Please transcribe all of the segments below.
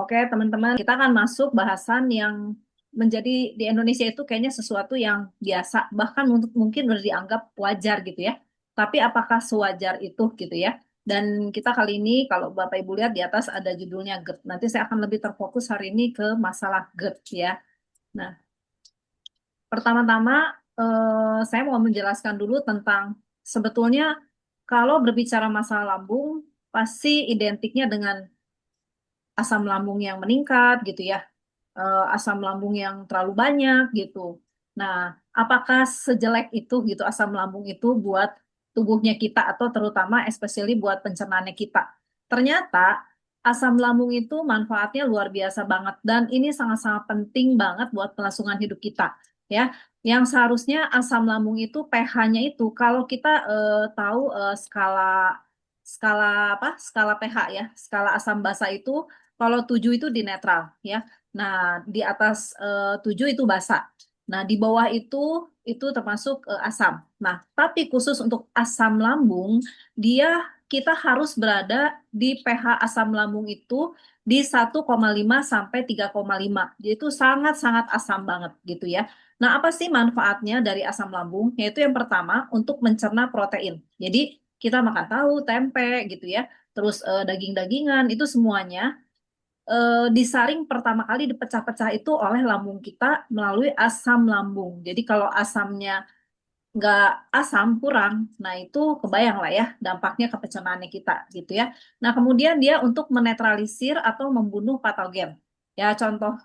Oke, teman-teman, kita akan masuk bahasan yang menjadi di Indonesia itu kayaknya sesuatu yang biasa, bahkan untuk mungkin udah dianggap wajar gitu ya. Tapi apakah sewajar itu gitu ya? Dan kita kali ini, kalau Bapak Ibu lihat di atas ada judulnya GERD. Nanti saya akan lebih terfokus hari ini ke masalah GERD ya. Nah, pertama-tama saya mau menjelaskan dulu tentang sebetulnya kalau berbicara masalah lambung, pasti identiknya dengan asam lambung yang meningkat gitu ya, asam lambung yang terlalu banyak gitu. Nah, apakah sejelek itu gitu asam lambung itu buat tubuhnya kita atau terutama especially buat pencernaannya kita? Ternyata asam lambung itu manfaatnya luar biasa banget dan ini sangat-sangat penting banget buat kelangsungan hidup kita ya. Yang seharusnya asam lambung itu pH-nya itu kalau kita tahu skala skala apa? Skala pH ya, skala asam basa itu kalau 7 itu di netral ya. Nah, di atas 7 itu basa. Nah, di bawah itu termasuk asam. Nah, tapi khusus untuk asam lambung, dia kita harus berada di pH asam lambung itu di 1,5 sampai 3,5. Jadi itu sangat-sangat asam banget gitu ya. Nah, apa sih manfaatnya dari asam lambung? Yaitu yang pertama untuk mencerna protein. Jadi kita makan tahu, tempe gitu ya. Terus daging-dagingan itu semuanya disaring pertama kali dipecah-pecah itu oleh lambung kita melalui asam lambung. Jadi kalau asamnya nggak asam kurang, nah itu kebayang lah ya dampaknya ke pencernaannya kita gitu ya. Nah kemudian dia untuk menetralisir atau membunuh patogen. Ya contoh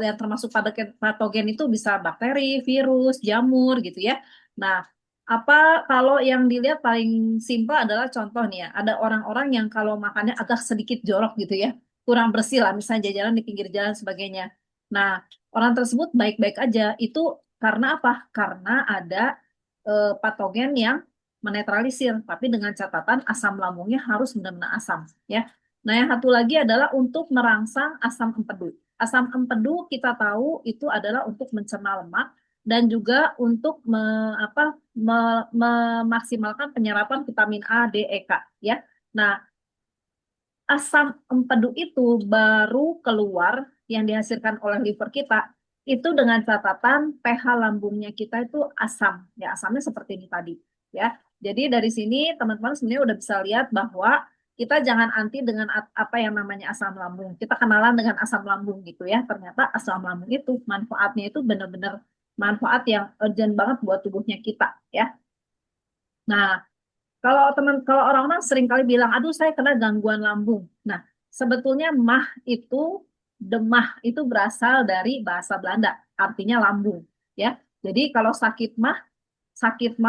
yang termasuk patogen itu bisa bakteri, virus, jamur gitu ya. Nah apa kalau yang dilihat paling simpel adalah contoh nih ya, ada orang-orang yang kalau makannya agak sedikit jorok gitu ya, kurang bersih lah, misalnya jajanan di pinggir jalan sebagainya. Nah, orang tersebut baik-baik aja. Itu karena apa? Karena ada patogen yang menetralisir, tapi dengan catatan asam lambungnya harus benar-benar asam, ya. Nah, yang satu lagi adalah untuk merangsang asam empedu. Asam empedu kita tahu itu adalah untuk mencerna lemak dan juga untuk memaksimalkan penyerapan vitamin A, D, E, K, ya. Nah, asam empedu itu baru keluar yang dihasilkan oleh liver kita itu dengan catatan pH lambungnya kita itu asam. Ya, asamnya seperti ini tadi, ya. Jadi dari sini teman-teman sebenarnya udah bisa lihat bahwa kita jangan anti dengan apa yang namanya asam lambung. Kita kenalan dengan asam lambung gitu ya. Ternyata asam lambung itu manfaatnya itu benar-benar manfaat yang urgent banget buat tubuhnya kita, ya. Nah, kalau orang-orang sering kali bilang, aduh saya kena gangguan lambung. Nah, sebetulnya mah itu, demah itu berasal dari bahasa Belanda, artinya lambung. Ya, jadi kalau sakit mah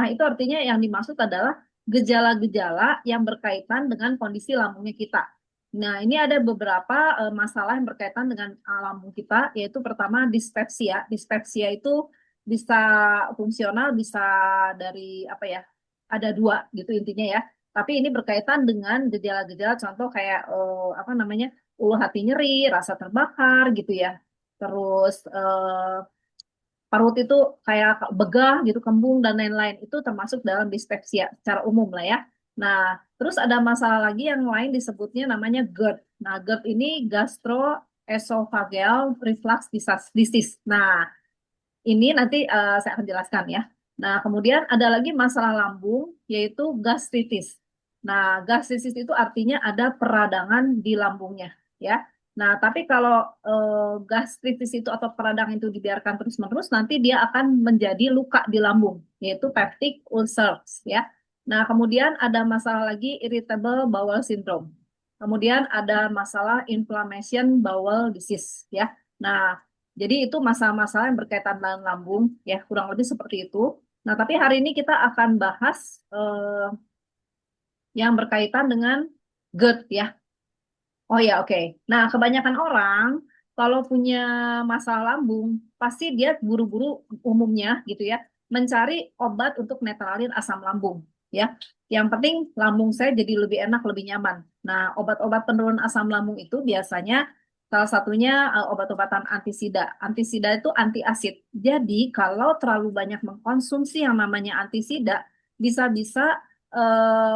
itu artinya yang dimaksud adalah gejala-gejala yang berkaitan dengan kondisi lambungnya kita. Nah, ini ada beberapa masalah yang berkaitan dengan lambung kita, yaitu pertama dispepsia. Dispepsia itu bisa fungsional, bisa dari apa ya? Ada dua gitu intinya ya. Tapi ini berkaitan dengan gejala-gejala contoh kayak apa namanya? Ulu hati nyeri, rasa terbakar gitu ya. Terus parut itu kayak begah gitu, kembung dan lain-lain. Itu termasuk dalam dispepsia secara umum lah ya. Nah, terus ada masalah lagi yang lain disebutnya namanya GERD. Nah, GERD ini gastroesophageal reflux disease. Nah, ini nanti saya akan jelaskan ya. Nah, kemudian ada lagi masalah lambung yaitu gastritis. Nah, gastritis itu artinya ada peradangan di lambungnya ya. Nah, tapi kalau gastritis itu atau peradangan itu dibiarkan terus-menerus, nanti dia akan menjadi luka di lambung, yaitu peptic ulcers ya. Nah, kemudian ada masalah lagi irritable bowel syndrome. Kemudian ada masalah inflammation bowel disease ya. Nah, jadi itu masalah-masalah yang berkaitan dengan lambung ya, kurang lebih seperti itu. Nah, tapi hari ini kita akan bahas yang berkaitan dengan GERD ya. Oh ya, oke. Nah, kebanyakan orang kalau punya masalah lambung, pasti dia buru-buru umumnya gitu ya, mencari obat untuk netralin asam lambung ya. Yang penting lambung saya jadi lebih enak, lebih nyaman. Nah, obat-obat penurun asam lambung itu biasanya salah satunya obat-obatan antisida. Antisida itu anti asid. Jadi, kalau terlalu banyak mengkonsumsi yang namanya antisida, bisa-bisa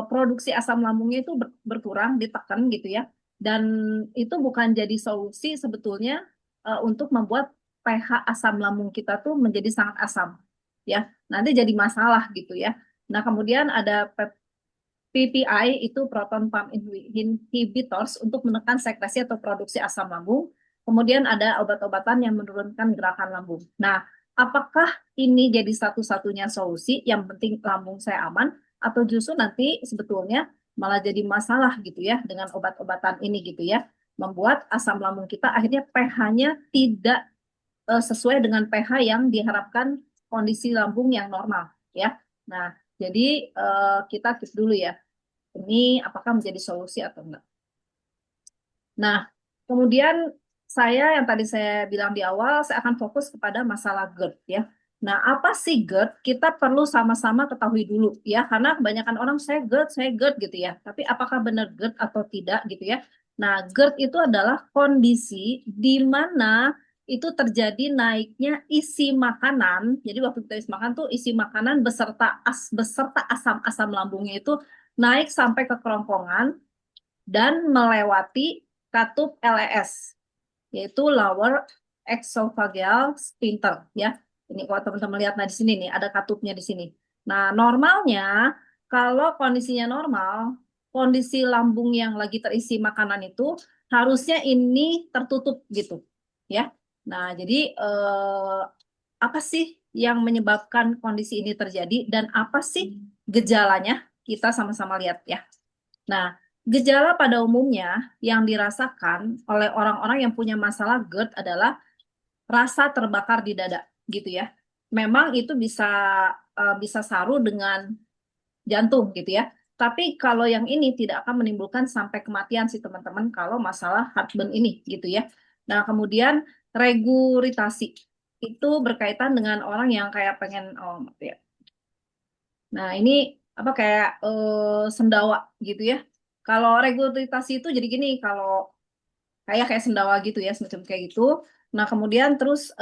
produksi asam lambungnya itu berkurang, ditekan gitu ya. Dan itu bukan jadi solusi sebetulnya untuk membuat pH asam lambung kita tuh menjadi sangat asam. Ya, nanti jadi masalah gitu ya. Nah, kemudian ada PPI itu proton pump inhibitors untuk menekan sekresi atau produksi asam lambung. Kemudian ada obat-obatan yang menurunkan gerakan lambung. Nah, apakah ini jadi satu-satunya solusi? Yang penting lambung saya aman, atau justru nanti sebetulnya malah jadi masalah gitu ya dengan obat-obatan ini gitu ya, membuat asam lambung kita akhirnya pH-nya tidak sesuai dengan pH yang diharapkan kondisi lambung yang normal ya. Nah, jadi kita keep dulu ya ini apakah menjadi solusi atau enggak. Nah, kemudian yang tadi saya bilang di awal, saya akan fokus kepada masalah GERD ya. Nah, apa sih GERD? Kita perlu sama-sama ketahui dulu ya, karena kebanyakan orang saya GERD gitu ya. Tapi apakah benar GERD atau tidak gitu ya? Nah, GERD itu adalah kondisi di mana itu terjadi naiknya isi makanan. Jadi waktu kita isi makan tuh isi makanan beserta asam-asam lambungnya itu naik sampai ke kerongkongan dan melewati katup LES, yaitu lower esophageal sphincter ya. Ini kalau teman-teman lihat nah di sini nih ada katupnya di sini. Nah, normalnya kalau kondisinya normal, kondisi lambung yang lagi terisi makanan itu harusnya ini tertutup gitu ya. Nah, jadi apa sih yang menyebabkan kondisi ini terjadi dan apa sih gejalanya? Kita sama-sama lihat ya. Nah, gejala pada umumnya yang dirasakan oleh orang-orang yang punya masalah GERD adalah rasa terbakar di dada, gitu ya. Memang itu bisa saru dengan jantung, gitu ya. Tapi kalau yang ini tidak akan menimbulkan sampai kematian sih teman-teman kalau masalah heartburn ini, gitu ya. Nah, kemudian regurgitasi itu berkaitan dengan orang yang kayak pengen maaf ya. Nah, ini apa kayak sendawa gitu ya. Kalau regurgitasi itu jadi gini, kalau kayak sendawa gitu ya, semacam kayak gitu. Nah, kemudian terus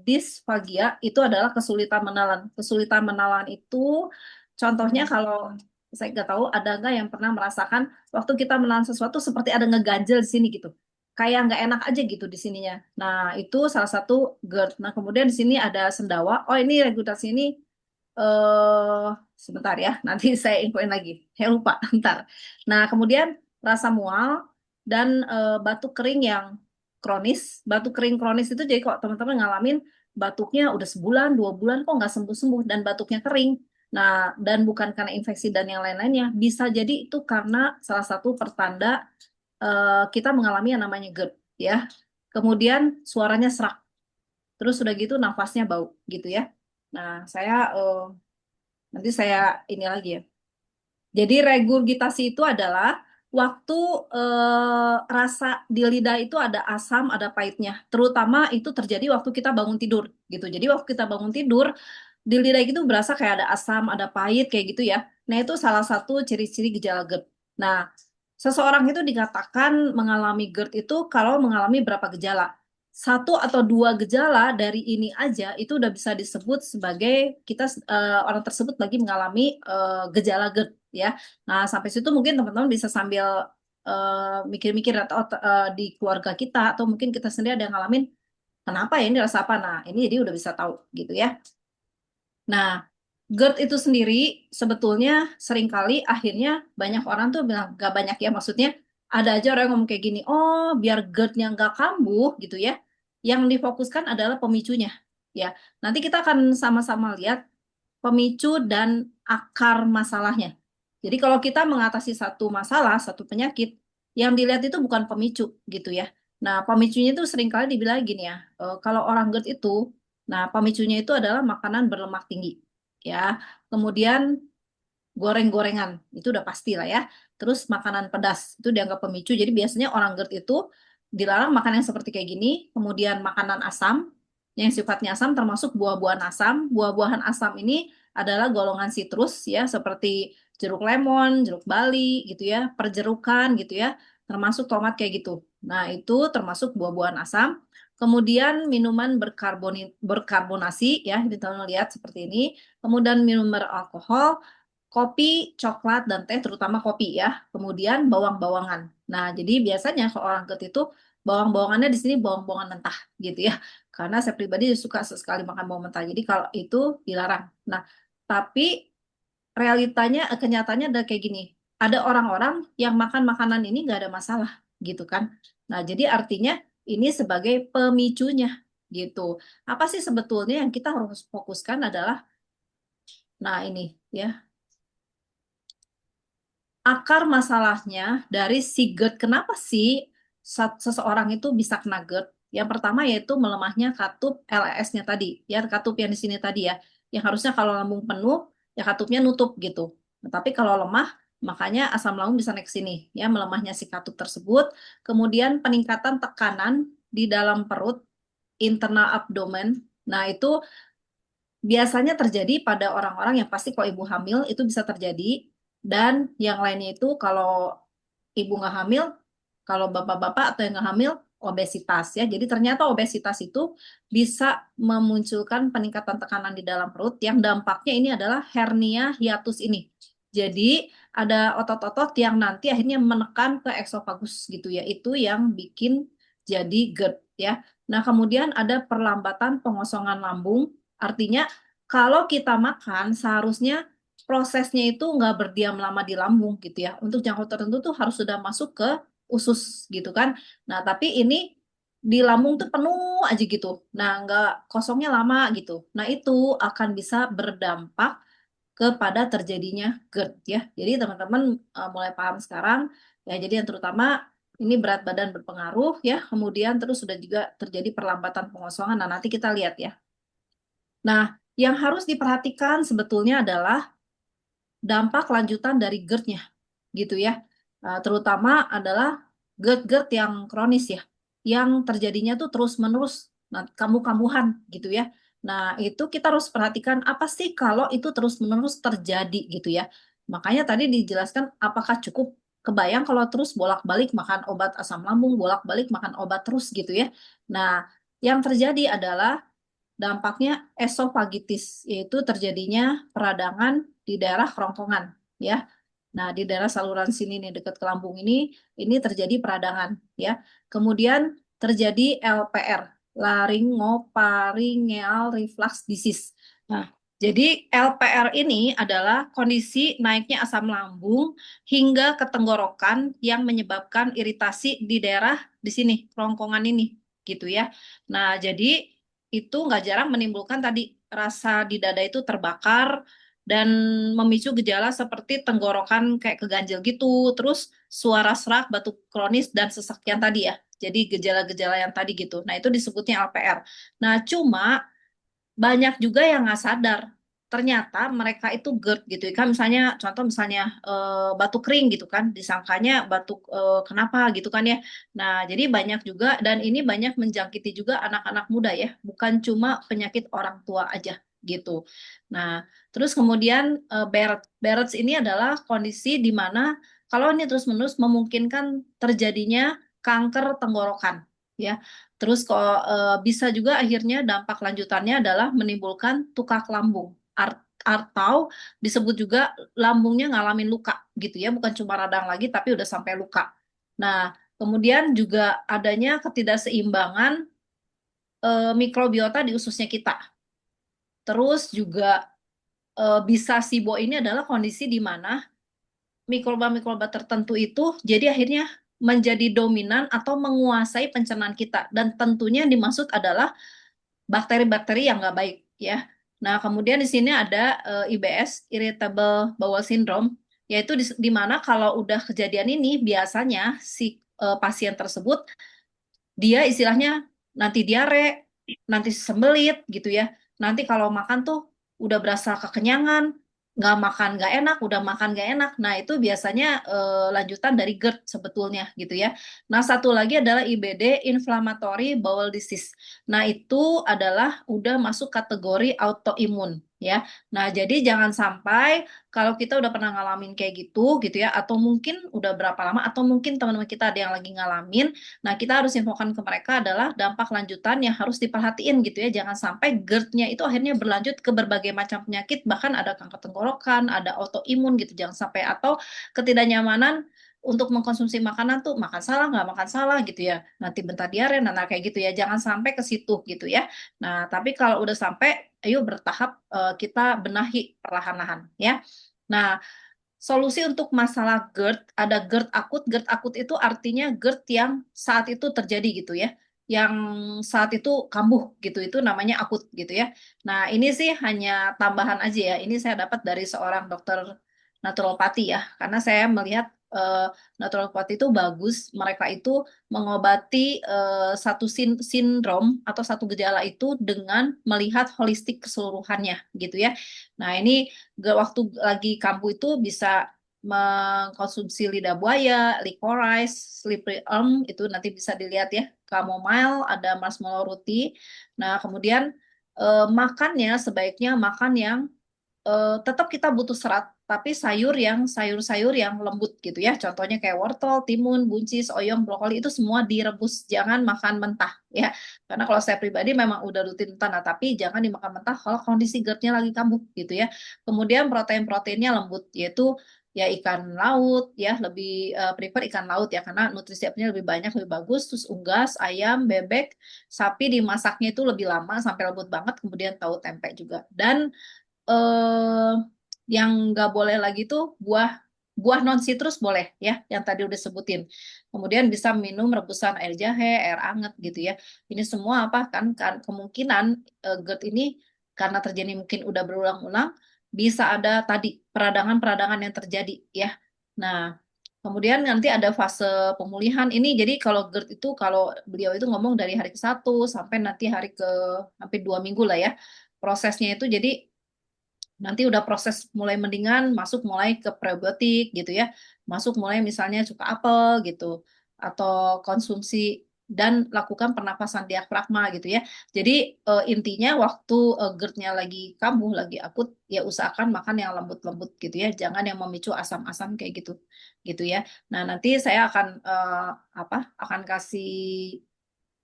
disfagia itu adalah kesulitan menelan. Kesulitan menelan itu contohnya kalau saya nggak tahu ada nggak yang pernah merasakan waktu kita menelan sesuatu seperti ada ngeganjel di sini gitu. Kayak nggak enak aja gitu di sininya. Nah, itu salah satu GERD. Nah, kemudian di sini ada sendawa. Oh, ini regurgitasi ini eh sebentar ya, nanti saya infoin lagi. Saya lupa, ntar. Nah, kemudian rasa mual dan batuk kering yang kronis. Batuk kering kronis itu jadi kok teman-teman ngalamin batuknya udah sebulan, 2 bulan kok nggak sembuh-sembuh dan batuknya kering. Nah, dan bukan karena infeksi dan yang lain-lainnya, bisa jadi itu karena salah satu pertanda kita mengalami yang namanya GERD ya. Kemudian suaranya serak, terus udah gitu nafasnya bau gitu ya. Nah, nanti saya ini lagi ya. Jadi regurgitasi itu adalah waktu rasa di lidah itu ada asam, ada pahitnya. Terutama itu terjadi waktu kita bangun tidur gitu. Jadi waktu kita bangun tidur di lidah itu berasa kayak ada asam, ada pahit kayak gitu ya. Nah, itu salah satu ciri-ciri gejala GERD. Nah, seseorang itu dikatakan mengalami GERD itu kalau mengalami berapa gejala. Satu atau dua gejala dari ini aja itu udah bisa disebut sebagai orang tersebut lagi mengalami gejala GERD ya. Nah, sampai situ mungkin teman-teman bisa sambil mikir-mikir atau di keluarga kita atau mungkin kita sendiri ada yang ngalamin kenapa ya ini rasa apa. Nah, ini jadi udah bisa tahu gitu ya. Nah, GERD itu sendiri sebetulnya seringkali akhirnya banyak orang tuh bilang, gak banyak ya maksudnya, ada aja orang yang ngomong kayak gini, oh biar GERD-nya gak kambuh gitu ya, yang difokuskan adalah pemicunya. Ya, nanti kita akan sama-sama lihat pemicu dan akar masalahnya. Jadi kalau kita mengatasi satu masalah, satu penyakit, yang dilihat itu bukan pemicu gitu ya. Nah, pemicunya itu seringkali dibilang gini ya, kalau orang GERD itu, nah pemicunya itu adalah makanan berlemak tinggi ya. Kemudian goreng-gorengan, itu udah pasti lah ya. Terus makanan pedas, itu dianggap pemicu. Jadi biasanya orang GERD itu dilarang makan yang seperti kayak gini. Kemudian makanan asam, yang sifatnya asam termasuk buah-buahan asam. Buah-buahan asam ini adalah golongan sitrus ya, seperti jeruk lemon, jeruk bali gitu ya, perjerukan gitu ya, termasuk tomat kayak gitu. Nah, itu termasuk buah-buahan asam. Kemudian minuman berkarbonasi ya, ini teman-teman lihat seperti ini. Kemudian minum beralkohol, kopi, coklat, dan teh, terutama kopi ya. Kemudian bawang-bawangan. Nah, jadi biasanya kalau orang GERD itu bawang-bawangannya di sini bawang-bawangan mentah gitu ya. Karena saya pribadi suka sekali makan bawang mentah. Jadi kalau itu dilarang. Nah, tapi realitanya, kenyataannya ada kayak gini. Ada orang-orang yang makan makanan ini nggak ada masalah gitu kan. Nah, jadi artinya ini sebagai pemicunya gitu. Apa sih sebetulnya yang kita harus fokuskan adalah, nah ini ya, akar masalahnya dari si GERD. Kenapa sih seseorang itu bisa kena GERD? Yang pertama yaitu melemahnya katup LES-nya tadi, ya katup yang di sini tadi ya, yang harusnya kalau lambung penuh ya katupnya nutup gitu. Nah, tapi kalau lemah, makanya asam lambung bisa naik ke sini, ya melemahnya si katup tersebut. Kemudian peningkatan tekanan di dalam perut, internal abdomen. Nah itu biasanya terjadi pada orang-orang yang pasti kalau ibu hamil itu bisa terjadi, dan yang lainnya itu kalau ibu nggak hamil, kalau bapak-bapak atau yang nggak hamil, obesitas ya. Jadi ternyata obesitas itu bisa memunculkan peningkatan tekanan di dalam perut yang dampaknya ini adalah hernia hiatus ini. Jadi ada otot-otot yang nanti akhirnya menekan ke eksofagus gitu ya. Itu yang bikin jadi GERD ya. Nah, kemudian ada perlambatan pengosongan lambung. Artinya kalau kita makan seharusnya prosesnya itu nggak berdiam lama di lambung gitu ya. Untuk jangkau tertentu tuh harus sudah masuk ke usus gitu kan. Nah, tapi ini di lambung tuh penuh aja gitu. Nah, nggak kosongnya lama gitu. Nah, itu akan bisa berdampak kepada terjadinya GERD ya. Jadi teman-teman mulai paham sekarang ya. Jadi yang terutama ini berat badan berpengaruh ya. Kemudian terus sudah juga terjadi perlambatan pengosongan. Nah, nanti kita lihat ya. Nah, yang harus diperhatikan sebetulnya adalah dampak lanjutan dari GERD-nya gitu ya. Terutama adalah GERD-GERD yang kronis ya, yang terjadinya tuh terus-menerus, nah, kambuh-kambuhan gitu ya. Nah, itu kita harus perhatikan apa sih kalau itu terus-menerus terjadi gitu ya. Makanya tadi dijelaskan apakah cukup kebayang kalau terus bolak-balik makan obat asam lambung, bolak-balik makan obat terus gitu ya. Nah, yang terjadi adalah dampaknya esofagitis, yaitu terjadinya peradangan di daerah kerongkongan ya. Nah, di daerah saluran sini nih dekat ke lambung ini terjadi peradangan ya. Kemudian terjadi LPR, laryngopharyngeal reflux disease. Nah, jadi LPR ini adalah kondisi naiknya asam lambung hingga ke tenggorokan yang menyebabkan iritasi di daerah di sini, kerongkongan ini gitu ya. Nah, jadi itu nggak jarang menimbulkan tadi rasa di dada itu terbakar dan memicu gejala seperti tenggorokan kayak keganjil gitu, terus suara serak, batuk kronis, dan sesak yang tadi ya. Jadi gejala-gejala yang tadi gitu. Nah, itu disebutnya LPR. Nah, cuma banyak juga yang nggak sadar. Ternyata mereka itu GERD gitu kan, misalnya contoh misalnya batuk kering gitu kan, disangkanya batuk kenapa gitu kan ya. Nah, jadi banyak juga, dan ini banyak menjangkiti juga anak-anak muda ya, bukan cuma penyakit orang tua aja gitu. Nah, terus kemudian Barrett's ini adalah kondisi di mana kalau ini terus-menerus memungkinkan terjadinya kanker tenggorokan ya. Terus kok bisa juga akhirnya dampak lanjutannya adalah menimbulkan tukak lambung atau disebut juga lambungnya ngalamin luka gitu ya, bukan cuma radang lagi tapi udah sampai luka. Nah, kemudian juga adanya ketidakseimbangan mikrobiota di ususnya kita. Terus juga bisa SIBO ini adalah kondisi di mana mikroba-mikroba tertentu itu jadi akhirnya menjadi dominan atau menguasai pencernaan kita, dan tentunya yang dimaksud adalah bakteri-bakteri yang nggak baik ya. Nah, kemudian di sini ada IBS, Irritable Bowel Syndrome, yaitu di mana kalau udah kejadian ini biasanya si pasien tersebut dia istilahnya nanti diare, nanti sembelit gitu ya. Nanti kalau makan tuh udah berasa kekenyangan, nggak makan nggak enak, udah makan nggak enak. Nah, itu biasanya lanjutan dari GERD sebetulnya gitu ya. Nah, satu lagi adalah IBD, Inflammatory Bowel Disease. Nah, itu adalah udah masuk kategori autoimun ya. Nah, jadi jangan sampai kalau kita udah pernah ngalamin kayak gitu ya, atau mungkin udah berapa lama, atau mungkin teman-teman kita ada yang lagi ngalamin. Nah, kita harus infokan ke mereka adalah dampak lanjutan yang harus diperhatiin gitu ya. Jangan sampai GERD-nya itu akhirnya berlanjut ke berbagai macam penyakit, bahkan ada kanker tenggorokan, ada autoimun gitu. Jangan sampai, atau ketidaknyamanan untuk mengkonsumsi makanan tuh makan salah nggak makan salah gitu ya. Nanti bentar diare, nah kayak gitu ya. Jangan sampai ke situ gitu ya. Nah, tapi kalau udah sampai, ayo bertahap kita benahi perlahan-lahan ya. Nah, solusi untuk masalah GERD, ada GERD akut. GERD akut itu artinya GERD yang saat itu terjadi gitu ya. Yang saat itu kambuh gitu, itu namanya akut gitu ya. Nah, ini sih hanya tambahan aja ya. Ini saya dapat dari seorang dokter naturopati ya. Karena saya melihat naturopati itu bagus. Mereka itu mengobati satu sindrom atau satu gejala itu dengan melihat holistik keseluruhannya gitu ya. Nah, ini waktu lagi kambuh itu bisa mengkonsumsi lidah buaya, licorice, slippery elm, itu nanti bisa dilihat ya, chamomile, ada marshmallow roti. Nah, kemudian makannya sebaiknya makan yang tetap kita butuh serat, tapi sayur-sayur yang lembut gitu ya. Contohnya kayak wortel, timun, buncis, oyong, brokoli itu semua direbus, jangan makan mentah ya. Karena kalau saya pribadi memang udah rutin mentah, nah, tapi jangan dimakan mentah kalau kondisi GERD-nya lagi kambuh gitu ya. Kemudian protein-proteinnya lembut, yaitu ya ikan laut ya, lebih prefer ikan laut ya karena nutrisinya lebih banyak, lebih bagus. Terus unggas, ayam, bebek, sapi dimasaknya itu lebih lama sampai lembut banget. Kemudian tahu tempe juga. Dan eh yang nggak boleh lagi tuh buah buah non sitrus boleh ya, yang tadi udah sebutin. Kemudian bisa minum rebusan air jahe, air anget gitu ya. Ini semua apa kan kemungkinan GERD ini karena terjadi mungkin udah berulang-ulang bisa ada tadi peradangan-peradangan yang terjadi ya. Nah, kemudian nanti ada fase pemulihan ini. Jadi kalau GERD itu kalau beliau itu ngomong dari hari ke 1 sampai nanti hari ke hampir 2 minggu lah ya. Prosesnya itu jadi nanti udah proses mulai mendingan, masuk mulai ke prebiotik gitu ya, masuk mulai misalnya suka apel gitu, atau konsumsi dan lakukan pernapasan diafragma gitu ya. Jadi intinya waktu GERD-nya lagi kambuh, lagi akut, ya usahakan makan yang lembut-lembut gitu ya, jangan yang memicu asam-asam kayak gitu, gitu ya. Nah nanti saya akan akan kasih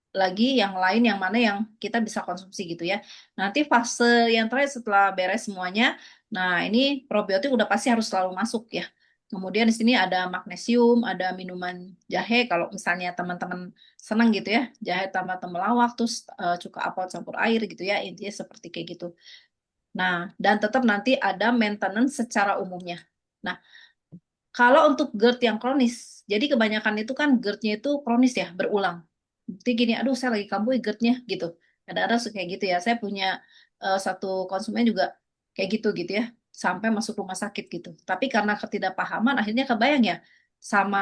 lagi yang lain yang mana yang kita bisa konsumsi gitu ya. Nanti fase yang terakhir setelah beres semuanya, nah ini probiotik udah pasti harus selalu masuk ya. Kemudian di sini ada magnesium, ada minuman jahe kalau misalnya teman-teman senang gitu ya, jahe tambah temulawak terus cuka apel campur air gitu ya, intinya seperti kayak gitu. Nah, dan tetap nanti ada maintenance secara umumnya. Nah, kalau untuk GERD yang kronis, jadi kebanyakan itu kan GERD-nya itu kronis ya, berulang. Bukti gini, aduh saya lagi kambuh GERD-nya gitu. Kadang-kadang suka kayak gitu ya. Saya punya satu konsumen juga kayak gitu ya, sampai masuk rumah sakit gitu. Tapi karena ketidakpahaman, akhirnya kebayang ya, sama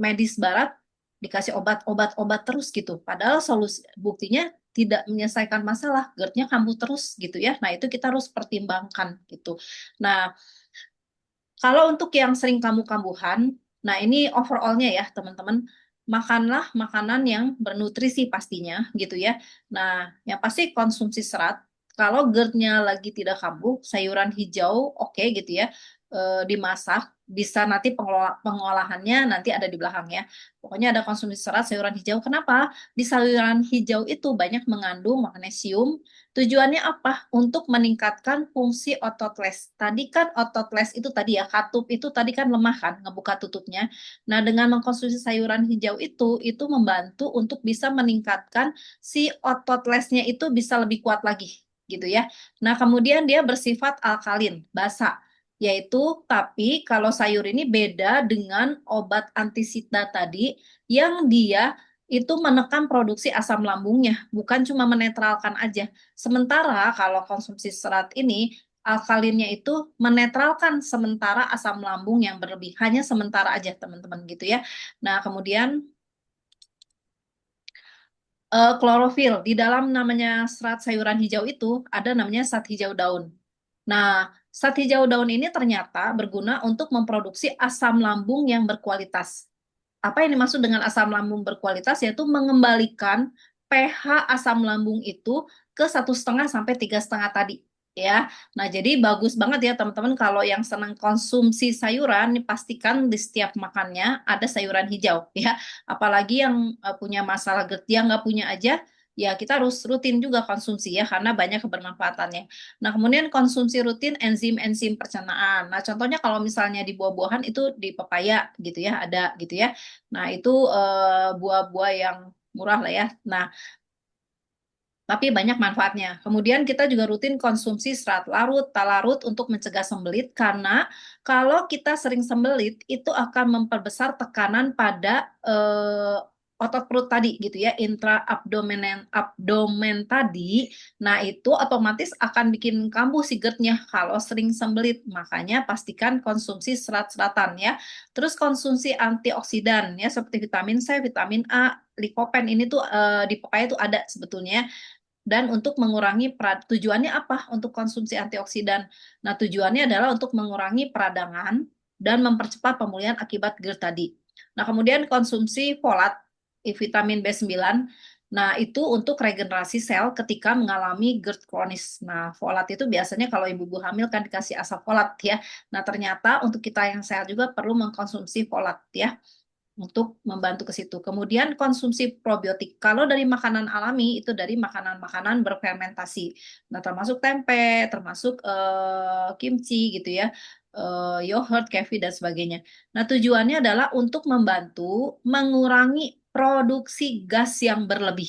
medis barat dikasih obat-obat terus gitu. Padahal solusi buktinya tidak menyelesaikan masalah, GERD-nya kambuh terus gitu ya. Nah itu kita harus pertimbangkan gitu. Nah kalau untuk yang sering kambuh-kambuhan, nah ini overallnya ya teman-teman, makanlah makanan yang bernutrisi pastinya gitu ya. Nah, yang pasti konsumsi serat. Kalau GERD-nya lagi tidak kambuh, sayuran hijau oke gitu ya, dimasak, bisa nanti pengolahannya nanti ada di belakang ya. Pokoknya ada konsumsi serat sayuran hijau. Kenapa? Di sayuran hijau itu banyak mengandung magnesium. Tujuannya apa? Untuk meningkatkan fungsi otot les. Tadi kan otot les itu tadi ya, katup itu tadi kan lemah kan, ngebuka tutupnya. Nah, dengan mengkonsumsi sayuran hijau itu membantu untuk bisa meningkatkan si otot lesnya itu bisa lebih kuat lagi, gitu ya. Nah, kemudian dia bersifat alkalin, basa. Yaitu, tapi kalau sayur ini beda dengan obat antisida tadi, yang dia itu menekan produksi asam lambungnya, bukan cuma menetralkan aja. Sementara kalau konsumsi serat ini, alkalinnya itu menetralkan sementara asam lambung yang berlebih. Hanya sementara aja teman-teman gitu ya. Nah kemudian klorofil. Di dalam namanya serat sayuran hijau itu ada namanya zat hijau daun. Nah, zat hijau daun ini ternyata berguna untuk memproduksi asam lambung yang berkualitas. Apa yang dimaksud dengan asam lambung berkualitas? Yaitu mengembalikan pH asam lambung itu ke 1,5 sampai 3,5 tadi. Ya, nah jadi bagus banget ya teman-teman kalau yang senang konsumsi sayuran, pastikan di setiap makannya ada sayuran hijau ya. Apalagi yang punya masalah GERD, yang nggak punya aja, ya kita harus rutin juga konsumsi ya karena banyak kebermanfaatannya. Nah, kemudian konsumsi rutin enzim-enzim pencernaan. Nah, contohnya kalau misalnya di buah-buahan itu di pepaya gitu ya, ada gitu ya. Nah, itu buah-buah yang murah lah ya. Nah, tapi banyak manfaatnya. Kemudian kita juga rutin konsumsi serat larut, talarut untuk mencegah sembelit karena kalau kita sering sembelit itu akan memperbesar tekanan pada otot perut tadi gitu ya, abdomen tadi. Nah, itu otomatis akan bikin kambuh si GERD-nya kalau sering sembelit. Makanya pastikan konsumsi serat-seratan ya. Terus konsumsi antioksidan ya seperti vitamin C, vitamin A, likopen ini tuh di pepaya itu ada sebetulnya dan untuk mengurangi tujuannya apa untuk konsumsi antioksidan? Nah, tujuannya adalah untuk mengurangi peradangan dan mempercepat pemulihan akibat GERD tadi. Nah, kemudian konsumsi folat, vitamin B9. Nah, itu untuk regenerasi sel ketika mengalami GERD kronis. Nah, folat itu biasanya kalau ibu-ibu hamil kan dikasih asam folat ya. Nah, ternyata untuk kita yang sehat juga perlu mengkonsumsi folat ya untuk membantu ke situ. Kemudian konsumsi probiotik. Kalau dari makanan alami itu dari makanan-makanan berfermentasi. Nah, termasuk tempe, termasuk kimchi gitu ya, yogurt, kefir dan sebagainya. Nah, tujuannya adalah untuk membantu mengurangi produksi gas yang berlebih.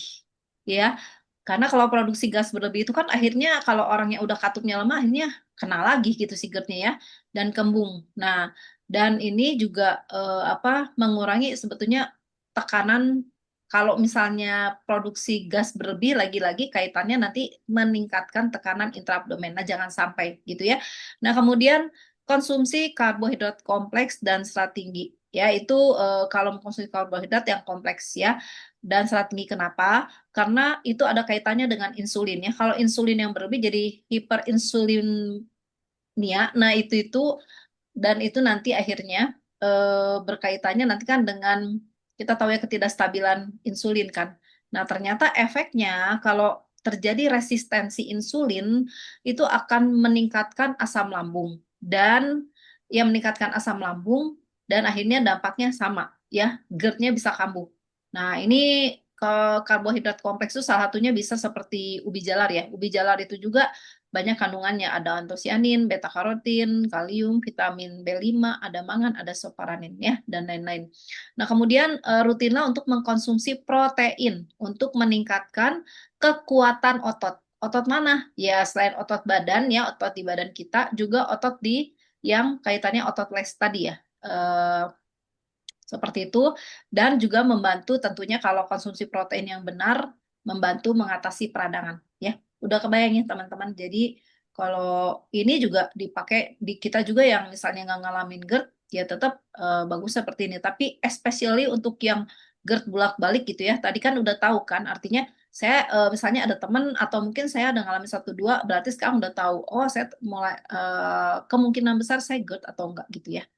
Ya, karena kalau produksi gas berlebih itu kan akhirnya kalau orang yang udah katupnya lemah akhirnya kena lagi gitu sigetnya ya dan kembung. Nah, dan ini juga apa mengurangi sebetulnya tekanan kalau misalnya produksi gas berlebih lagi-lagi kaitannya nanti meningkatkan tekanan intraabdomen. Nah, jangan sampai gitu ya. Nah, kemudian konsumsi karbohidrat kompleks dan serat tinggi. Ya, itu kalau mengkonsumsi karbohidrat yang kompleks ya dan serat tinggi kenapa? Karena itu ada kaitannya dengan insulin ya. Kalau insulin yang berlebih jadi hiperinsulinia. Nah, itu dan itu nanti akhirnya berkaitannya nanti kan dengan kita tahu ya ketidakstabilan insulin kan. Nah, ternyata efeknya kalau terjadi resistensi insulin itu akan meningkatkan asam lambung dan yang meningkatkan asam lambung dan akhirnya dampaknya sama ya, GERD-nya bisa kambuh. Nah, ini ke karbohidrat kompleks itu salah satunya bisa seperti ubi jalar ya. Ubi jalar itu juga banyak kandungannya, ada antosianin, beta karotin, kalium, vitamin B5, ada mangan, ada soparanin ya dan lain-lain. Nah, kemudian rutinlah untuk mengkonsumsi protein untuk meningkatkan kekuatan otot. Otot mana? Ya, selain otot badan ya, otot di badan kita juga otot di yang kaitannya otot legs tadi ya. Seperti itu dan juga membantu tentunya kalau konsumsi protein yang benar membantu mengatasi peradangan ya. Udah kebayangin teman-teman. Jadi kalau ini juga dipakai di kita juga yang misalnya nggak ngalamin GERD ya tetap bagus seperti ini. Tapi especially untuk yang GERD bolak-balik gitu ya. Tadi kan udah tahu kan artinya saya misalnya ada teman atau mungkin saya ada ngalamin satu dua berarti sekarang udah tahu oh saya mulai kemungkinan besar saya GERD atau enggak gitu ya.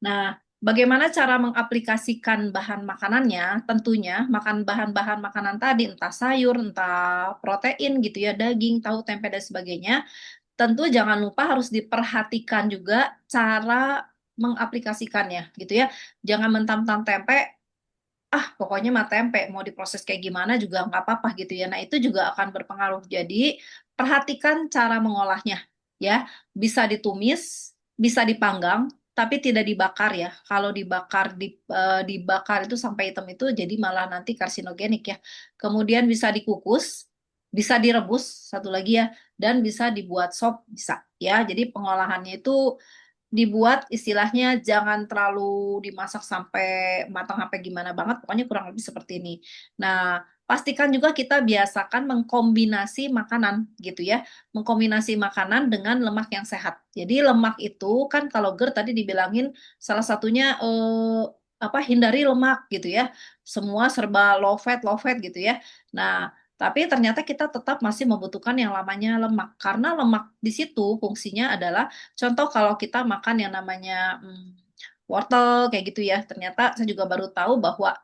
Nah, bagaimana cara mengaplikasikan bahan makanannya? Tentunya makan bahan-bahan makanan tadi, entah sayur, entah protein gitu ya, daging, tahu, tempe, dan sebagainya. Tentu jangan lupa harus diperhatikan juga cara mengaplikasikannya gitu ya. Jangan mentang-mentang tempe, pokoknya mah tempe, mau diproses kayak gimana juga nggak apa-apa gitu ya. Nah, itu juga akan berpengaruh. Jadi, perhatikan cara mengolahnya ya. Bisa ditumis, bisa dipanggang, tapi tidak dibakar ya. Kalau dibakar itu sampai hitam itu jadi malah nanti karsinogenik ya. Kemudian bisa dikukus, bisa direbus satu lagi ya, dan bisa dibuat sop bisa ya. Jadi pengolahannya itu dibuat istilahnya jangan terlalu dimasak sampai matang sampai gimana banget, pokoknya kurang lebih seperti ini. Nah, pastikan juga kita biasakan mengkombinasi makanan gitu ya, mengkombinasi makanan dengan lemak yang sehat. Jadi lemak itu kan kalau GERD tadi dibilangin salah satunya apa hindari lemak gitu ya, semua serba low fat gitu ya. Nah, tapi ternyata kita tetap masih membutuhkan yang namanya lemak karena lemak di situ fungsinya adalah contoh kalau kita makan yang namanya wortel kayak gitu ya, ternyata saya juga baru tahu bahwa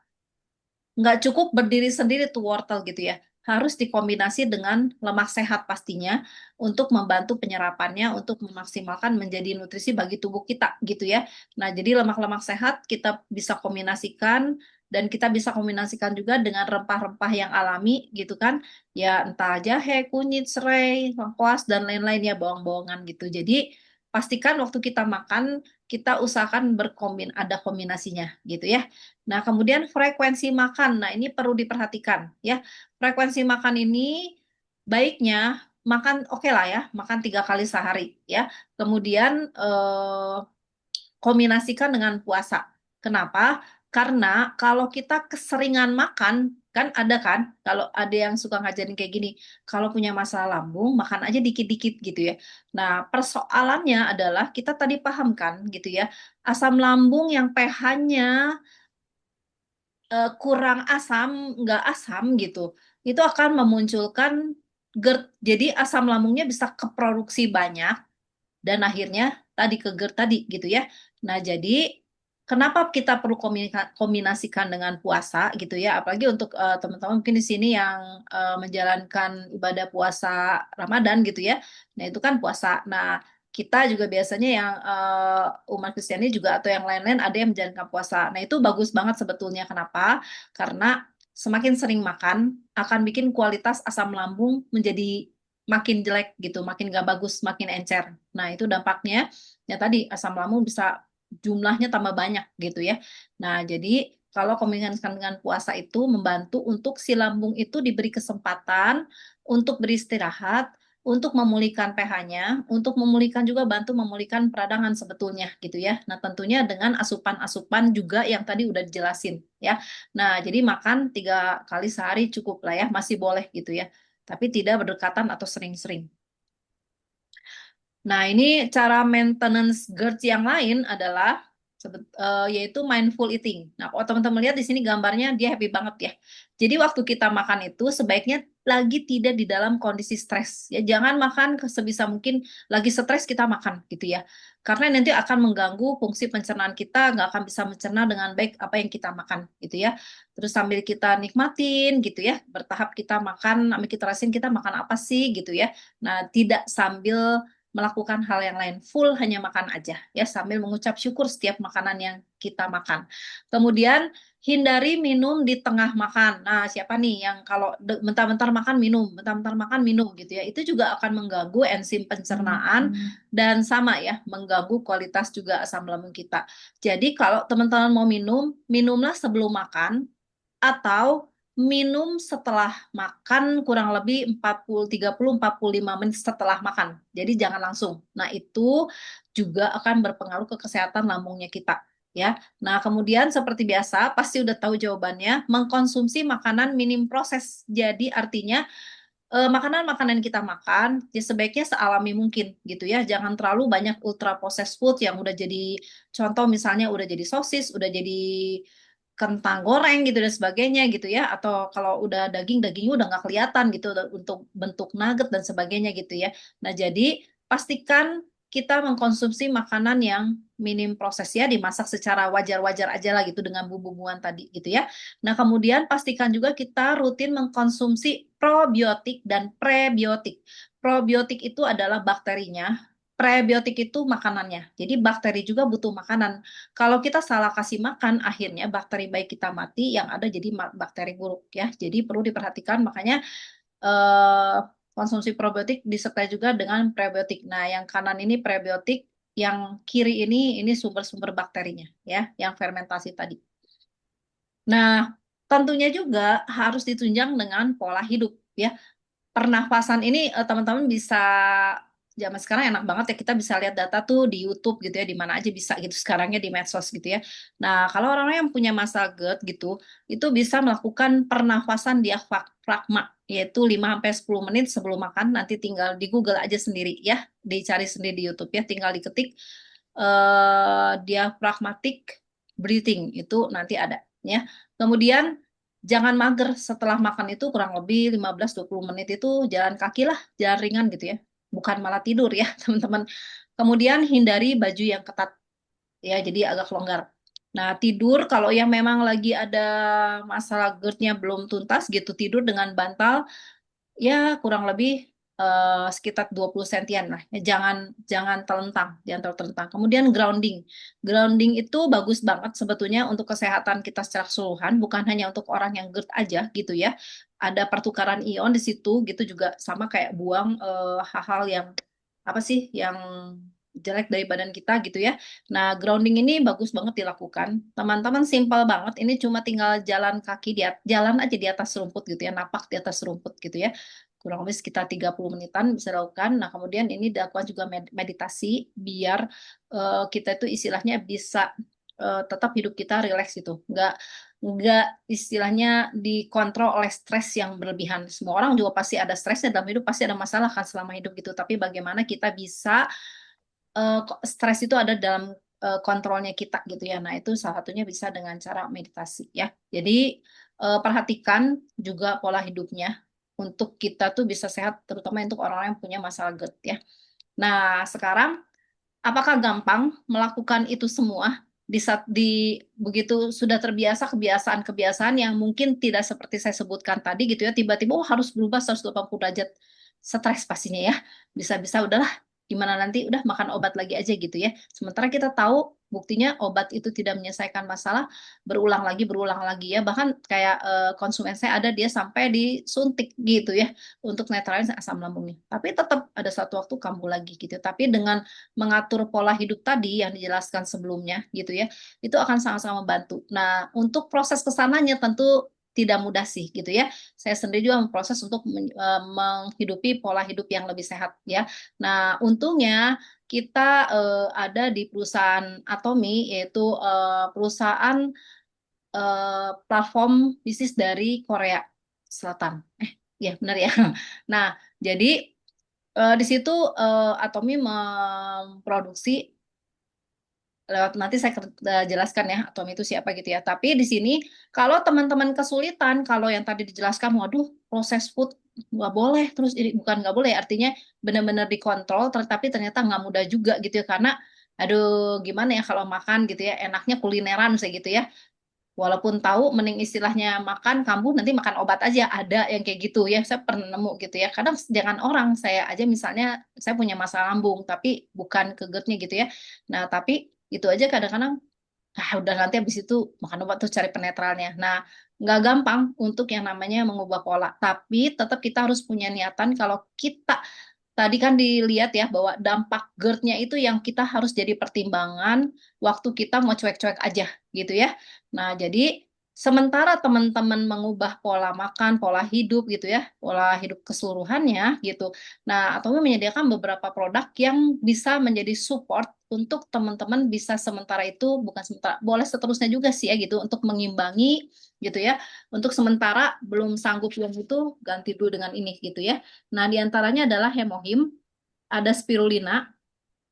nggak cukup berdiri sendiri tuh wortel gitu ya. Harus dikombinasi dengan lemak sehat pastinya untuk membantu penyerapannya, untuk memaksimalkan menjadi nutrisi bagi tubuh kita gitu ya. Nah, jadi lemak-lemak sehat kita bisa kombinasikan Dan kita bisa kombinasikan juga dengan rempah-rempah yang alami gitu kan. Ya entah jahe, kunyit, serai, lengkuas, dan lain-lain ya, bawang-bawangan gitu. Jadi pastikan waktu kita makan, kita usahakan ada kombinasinya gitu ya. Nah, kemudian frekuensi makan. Nah, ini perlu diperhatikan ya. Frekuensi makan ini baiknya makan oke lah ya, makan 3 kali sehari ya. Kemudian kombinasikan dengan puasa. Kenapa? Karena kalau kita keseringan makan, kan ada kan, kalau ada yang suka ngajarin kayak gini, kalau punya masalah lambung, makan aja dikit-dikit gitu ya. Nah, persoalannya adalah kita tadi paham kan gitu ya, asam lambung yang pH-nya kurang asam, nggak asam gitu, itu akan memunculkan GERD. Jadi asam lambungnya bisa keproduksi banyak, dan akhirnya tadi ke GERD tadi gitu ya. Nah, jadi kenapa kita perlu kombinasikan dengan puasa gitu ya, apalagi untuk teman-teman mungkin di sini yang menjalankan ibadah puasa Ramadan gitu ya. Nah, itu kan puasa. Nah, kita juga biasanya yang umat Kristiani juga atau yang lain-lain ada yang menjalankan puasa. Nah, itu bagus banget sebetulnya. Kenapa? Karena semakin sering makan akan bikin kualitas asam lambung menjadi makin jelek gitu, makin gak bagus, makin encer. Nah, itu dampaknya ya tadi asam lambung bisa jumlahnya tambah banyak gitu ya. Nah, jadi kalau kombinasikan dengan puasa itu membantu untuk si lambung itu diberi kesempatan untuk beristirahat, untuk memulihkan pH-nya, untuk memulihkan juga bantu memulihkan peradangan sebetulnya gitu ya. Nah, tentunya dengan asupan-asupan juga yang tadi udah dijelasin ya. Nah, jadi makan 3 kali sehari cukup lah ya, masih boleh gitu ya, tapi tidak berdekatan atau sering-sering. Nah, ini cara maintenance GERD yang lain adalah yaitu mindful eating. Nah, kalau teman-teman lihat di sini gambarnya dia happy banget ya. Jadi waktu kita makan itu sebaiknya lagi tidak di dalam kondisi stres. Ya, jangan makan sebisa mungkin lagi stres kita makan gitu ya. Karena nanti akan mengganggu fungsi pencernaan kita, nggak akan bisa mencerna dengan baik apa yang kita makan gitu ya. Terus sambil kita nikmatin gitu ya, bertahap kita makan, sambil kita rasain kita makan apa sih gitu ya. Nah, tidak sambil melakukan hal yang lain, full hanya makan aja ya, sambil mengucap syukur setiap makanan yang kita makan. Kemudian hindari minum di tengah makan. Nah, siapa nih yang kalau bentar-bentar makan minum, bentar-bentar makan minum gitu ya, itu juga akan mengganggu enzim pencernaan dan sama ya, mengganggu kualitas juga asam lambung kita. Jadi kalau teman-teman mau minum, minumlah sebelum makan atau minum setelah makan kurang lebih 30-45 menit setelah makan. Jadi jangan langsung. Nah, itu juga akan berpengaruh ke kesehatan lambungnya kita ya. Nah, kemudian seperti biasa pasti udah tahu jawabannya, mengkonsumsi makanan minim proses. Jadi artinya makanan-makanan kita makan ya sebaiknya sealami mungkin gitu ya. Jangan terlalu banyak ultra processed food yang udah jadi contoh, misalnya udah jadi sosis, udah jadi kentang goreng gitu dan sebagainya gitu ya. Atau kalau udah dagingnya udah nggak kelihatan gitu untuk bentuk nugget dan sebagainya gitu ya. Nah, jadi pastikan kita mengkonsumsi makanan yang minim proses ya, dimasak secara wajar-wajar aja lah gitu dengan bumbu-bumbuan tadi gitu ya. Nah, kemudian pastikan juga kita rutin mengkonsumsi probiotik dan prebiotik. Probiotik itu adalah bakterinya, prebiotik itu makanannya. Jadi bakteri juga butuh makanan. Kalau kita salah kasih makan, akhirnya bakteri baik kita mati, yang ada jadi bakteri buruk ya. Jadi perlu diperhatikan, makanya eh, konsumsi probiotik disertai juga dengan prebiotik. Nah, yang kanan ini prebiotik, yang kiri ini sumber-sumber bakterinya ya, yang fermentasi tadi. Nah, tentunya juga harus ditunjang dengan pola hidup ya. Pernafasan ini teman-teman bisa, zaman sekarang enak banget ya, kita bisa lihat data tuh di YouTube gitu ya, di mana aja bisa gitu sekarangnya, di medsos gitu ya. Nah, kalau orang yang punya masalah GERD gitu, itu bisa melakukan pernafasan diafragma, yaitu 5-10 menit sebelum makan. Nanti tinggal di Google aja sendiri ya, dicari sendiri di YouTube ya, tinggal diketik diaphragmatic breathing, itu nanti ada ya. Kemudian jangan mager setelah makan, itu kurang lebih 15-20 menit itu jalan kaki lah, jalan ringan gitu ya. Bukan malah tidur ya, teman-teman. Kemudian hindari baju yang ketat ya, jadi agak longgar. Nah, tidur kalau yang memang lagi ada masalah GERD-nya belum tuntas gitu, tidur dengan bantal ya kurang lebih sekitar 20 sentian lah. Ya, jangan jangan telentang, jangan terlalu telentang. Kemudian grounding. Grounding itu bagus banget sebetulnya untuk kesehatan kita secara keseluruhan, bukan hanya untuk orang yang GERD aja gitu ya. Ada pertukaran ion di situ gitu juga sama kayak buang hal-hal yang apa sih yang jelek dari badan kita gitu ya. Nah, grounding ini bagus banget dilakukan. Teman-teman simpel banget. Ini cuma tinggal jalan kaki jalan aja di atas rumput gitu ya, napak di atas rumput gitu ya. Kurang lebih sekitar 30 menitan bisa dilakukan. Nah, kemudian ini dilakukan juga meditasi biar kita itu istilahnya bisa tetap hidup kita rileks gitu. Nggak istilahnya dikontrol oleh stres yang berlebihan. Semua orang juga pasti ada stresnya dalam hidup, pasti ada masalah kan selama hidup gitu. Tapi bagaimana kita bisa stres itu ada dalam kontrolnya kita gitu ya. Nah, itu salah satunya bisa dengan cara meditasi ya. Jadi perhatikan juga pola hidupnya untuk kita tuh bisa sehat, terutama untuk orang-orang yang punya masalah GERD ya. Nah, sekarang apakah gampang melakukan itu semua di saat begitu sudah terbiasa kebiasaan-kebiasaan yang mungkin tidak seperti saya sebutkan tadi gitu ya, tiba-tiba harus berubah 180 derajat, stres pastinya ya. Bisa-bisa udahlah gimana nanti udah makan obat lagi aja gitu ya. Sementara kita tahu buktinya obat itu tidak menyelesaikan masalah, berulang lagi ya. Bahkan kayak konsumen saya ada dia sampai disuntik gitu ya untuk netralin asam lambungnya. Tapi tetap ada satu waktu kambuh lagi gitu. Tapi dengan mengatur pola hidup tadi yang dijelaskan sebelumnya gitu ya, itu akan sangat-sangat membantu. Nah, untuk proses kesananya tentu tidak mudah sih gitu ya. Saya sendiri juga memproses untuk menghidupi pola hidup yang lebih sehat ya. Nah, untungnya kita ada di perusahaan Atomi yaitu perusahaan platform bisnis dari Korea Selatan. Ya benar ya. Nah, jadi di situ Atomi memproduksi lewat nanti saya jelaskan ya Atomi itu siapa gitu ya. Tapi di sini kalau teman-teman kesulitan, kalau yang tadi dijelaskan, waduh proses food nggak boleh, terus ini bukan nggak boleh, artinya benar-benar dikontrol, tetapi ternyata nggak mudah juga gitu ya karena aduh gimana ya kalau makan gitu ya enaknya kulineran saya gitu ya. Walaupun tahu mending istilahnya makan kambuh nanti makan obat aja ada yang kayak gitu ya saya pernah nemu gitu ya kadang jangan orang saya aja misalnya saya punya masalah lambung tapi bukan ke GERD-nya gitu ya nah tapi itu aja kadang-kadang udah nanti habis itu makan obat terus cari penetralnya nah nggak gampang untuk yang namanya mengubah pola tapi tetap kita harus punya niatan kalau kita tadi kan dilihat ya bahwa dampak GERD-nya itu yang kita harus jadi pertimbangan waktu kita mau cuek-cuek aja gitu ya. Nah, jadi sementara teman-teman mengubah pola makan, pola hidup gitu ya, pola hidup keseluruhannya gitu. Nah, atau menyediakan beberapa produk yang bisa menjadi support untuk teman-teman bisa sementara itu bukan sementara, boleh seterusnya juga sih ya gitu untuk mengimbangi gitu ya. Untuk sementara belum sanggup yang itu ganti dulu dengan ini gitu ya. Nah, diantaranya adalah hemohim, ada spirulina,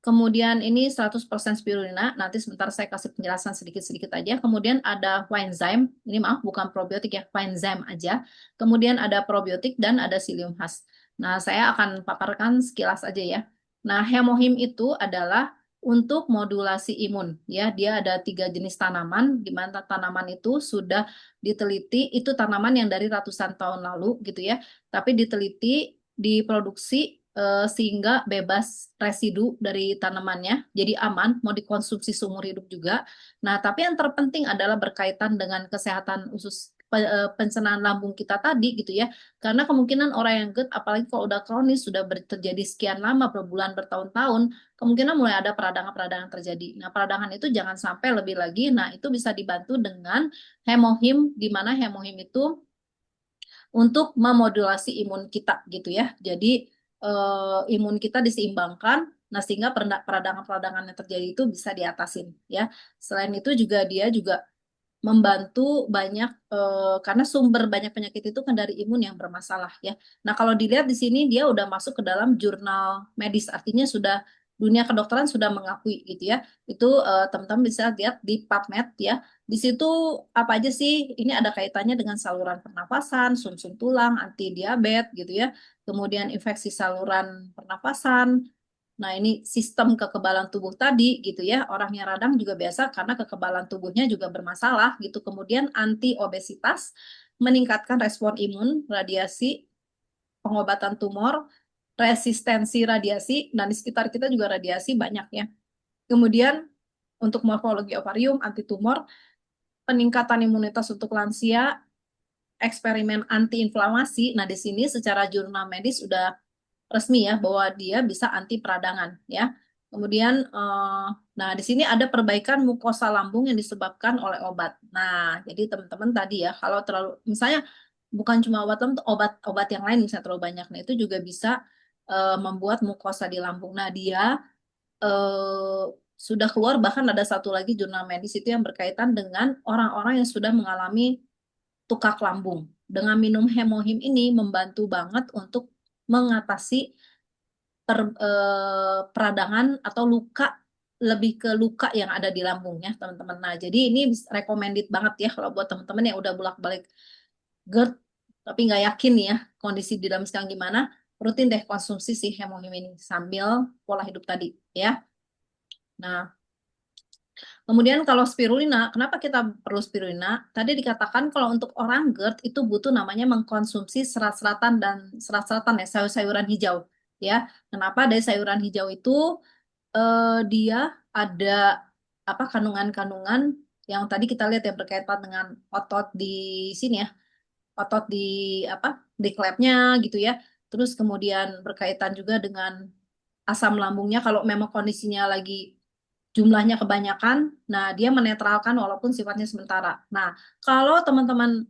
kemudian ini 100% spirulina, nanti sebentar saya kasih penjelasan sedikit-sedikit aja. Kemudian ada coenzyme, ini maaf bukan probiotik ya, coenzyme aja. Kemudian ada probiotik dan ada psyllium husk. Nah, saya akan paparkan sekilas aja ya. Nah, hemohim itu adalah untuk modulasi imun ya. Dia ada 3 jenis tanaman, di mana tanaman itu sudah diteliti, itu tanaman yang dari ratusan tahun lalu gitu ya. Tapi diteliti, diproduksi sehingga bebas residu dari tanamannya, jadi aman, mau dikonsumsi seumur hidup juga. Nah, tapi yang terpenting adalah berkaitan dengan kesehatan usus pencernaan lambung kita tadi gitu ya. Karena kemungkinan orang yang GERD, apalagi kalau udah kronis, sudah terjadi sekian lama, berbulan, bertahun-tahun, kemungkinan mulai ada peradangan-peradangan terjadi. Nah, peradangan itu jangan sampai lebih lagi. Nah, itu bisa dibantu dengan hemohim, di mana hemohim itu untuk memodulasi imun kita gitu ya. Jadi imun kita diseimbangkan, nah sehingga peradangan-peradangan yang terjadi itu bisa diatasin ya. Selain itu juga dia juga membantu banyak karena sumber banyak penyakit itu kan dari imun yang bermasalah ya. Nah, kalau dilihat di sini dia udah masuk ke dalam jurnal medis, artinya sudah dunia kedokteran sudah mengakui gitu ya. Itu teman-teman bisa lihat di PubMed ya. Di situ apa aja sih? Ini ada kaitannya dengan saluran pernafasan, sumsum tulang, anti diabetes gitu ya. Kemudian infeksi saluran pernafasan, nah, ini sistem kekebalan tubuh tadi gitu ya. Orang yang radang juga biasa karena kekebalan tubuhnya juga bermasalah gitu. Kemudian anti obesitas, meningkatkan respon imun, radiasi, pengobatan tumor, resistensi radiasi, dan di sekitar kita juga radiasi banyak ya. Kemudian untuk morfologi ovarium, antitumor, peningkatan imunitas untuk lansia, eksperimen antiinflamasi. Nah, di sini secara jurnal medis sudah resmi ya bahwa dia bisa anti peradangan ya. Kemudian, nah di sini ada perbaikan mukosa lambung yang disebabkan oleh obat. Nah, jadi teman-teman tadi ya, kalau terlalu, misalnya bukan cuma obat lambung, obat-obat yang lain misalnya terlalu banyak, nah itu juga bisa membuat mukosa di lambung. Nah, dia sudah keluar, bahkan ada satu lagi jurnal medis itu yang berkaitan dengan orang-orang yang sudah mengalami tukak lambung. Dengan minum hemohim ini membantu banget untuk mengatasi peradangan atau luka, lebih ke luka yang ada di lambungnya teman-teman. Nah, jadi ini recommended banget ya kalau buat teman-teman yang udah bolak-balik GERD tapi nggak yakin ya kondisi di dalam sekarang gimana, rutin deh konsumsi si hemohim ini sambil pola hidup tadi ya. Nah, kemudian kalau spirulina, kenapa kita perlu spirulina? Tadi dikatakan kalau untuk orang GERD itu butuh namanya mengkonsumsi serat-seratan dan serat-seratan ya, sayur-sayuran hijau ya. Kenapa? Dari sayuran hijau itu dia ada apa, kandungan-kandungan yang tadi kita lihat yang berkaitan dengan otot di sini ya, otot di apa, di klepnya gitu ya. Terus kemudian berkaitan juga dengan asam lambungnya kalau memang kondisinya lagi jumlahnya kebanyakan, nah dia menetralkan walaupun sifatnya sementara. Nah, kalau teman-teman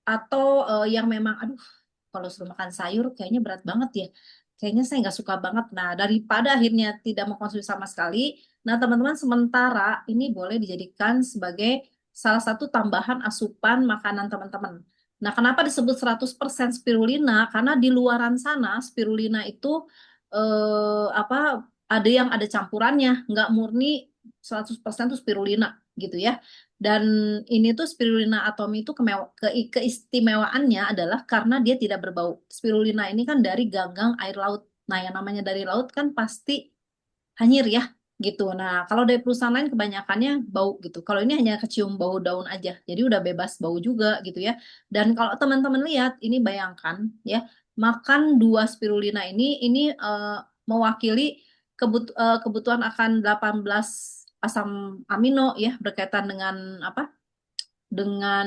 atau yang memang, aduh, kalau suruh makan sayur kayaknya berat banget ya. Kayaknya saya nggak suka banget. Nah, daripada akhirnya tidak mengkonsumsi sama sekali, nah teman-teman sementara ini boleh dijadikan sebagai salah satu tambahan asupan makanan teman-teman. Nah, kenapa disebut 100% spirulina? Karena di luaran sana spirulina itu apa, ada yang ada campurannya, nggak murni 100% tuh spirulina gitu ya. Dan ini tuh spirulina atomi itu keistimewaannya adalah karena dia tidak berbau. Spirulina ini kan dari ganggang air laut. Nah, yang namanya dari laut kan pasti hanyir ya gitu. Nah, kalau dari perusahaan lain kebanyakannya bau gitu. Kalau ini hanya kecium bau daun aja. Jadi udah bebas bau juga gitu ya. Dan kalau teman-teman lihat, ini bayangkan ya, makan 2 spirulina ini mewakili kebutuhan akan 18 asam amino ya, berkaitan dengan apa? Dengan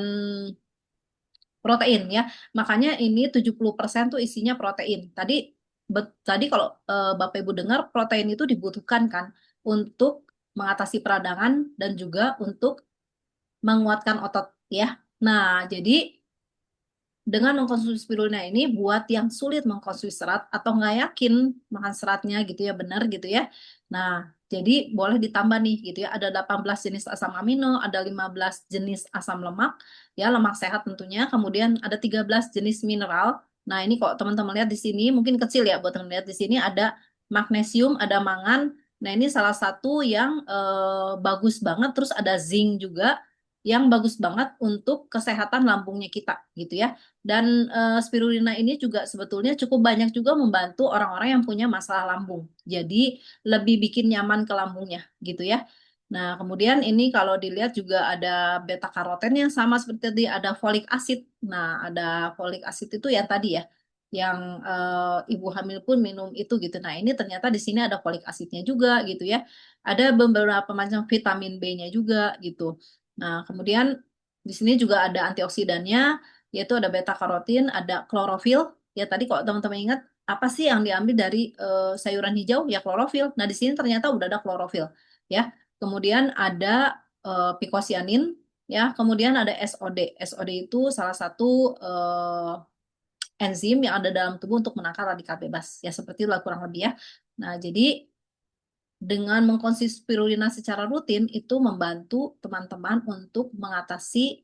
protein ya. Makanya ini 70% tuh isinya protein. Tadi kalau Bapak Ibu dengar, protein itu dibutuhkan kan untuk mengatasi peradangan dan juga untuk menguatkan otot ya. Nah, jadi dengan mengkonsumsi spirulina ini buat yang sulit mengkonsumsi serat atau nggak yakin makan seratnya gitu ya, benar gitu ya. Nah, jadi boleh ditambah nih gitu ya. Ada 18 jenis asam amino, ada 15 jenis asam lemak, ya lemak sehat tentunya. Kemudian ada 13 jenis mineral. Nah, ini kok teman-teman lihat di sini mungkin kecil ya buat teman lihat di sini ada magnesium, ada mangan. Nah, ini salah satu yang bagus banget. Terus ada zinc juga yang bagus banget untuk kesehatan lambungnya kita gitu ya. Dan spirulina ini juga sebetulnya cukup banyak juga membantu orang-orang yang punya masalah lambung. Jadi lebih bikin nyaman ke lambungnya gitu ya. Nah, kemudian ini kalau dilihat juga ada beta karotennya sama seperti tadi, ada folik acid. Nah, ada folik acid itu yang tadi ya, yang ibu hamil pun minum itu gitu. Nah, ini ternyata di sini ada folik acidnya juga gitu ya. Ada beberapa macam vitamin B-nya juga gitu. Nah, kemudian di sini juga ada antioksidannya, yaitu ada beta karotin, ada klorofil. Ya tadi kalau teman-teman ingat, apa sih yang diambil dari sayuran hijau? Ya klorofil. Nah, di sini ternyata udah ada klorofil, ya. Kemudian ada pikosianin, ya. Kemudian ada SOD. SOD itu salah satu enzim yang ada dalam tubuh untuk menangkal radikal bebas. Ya, seperti itulah kurang lebih ya. Nah, jadi dengan mengkonsumsi spirulina secara rutin itu membantu teman-teman untuk mengatasi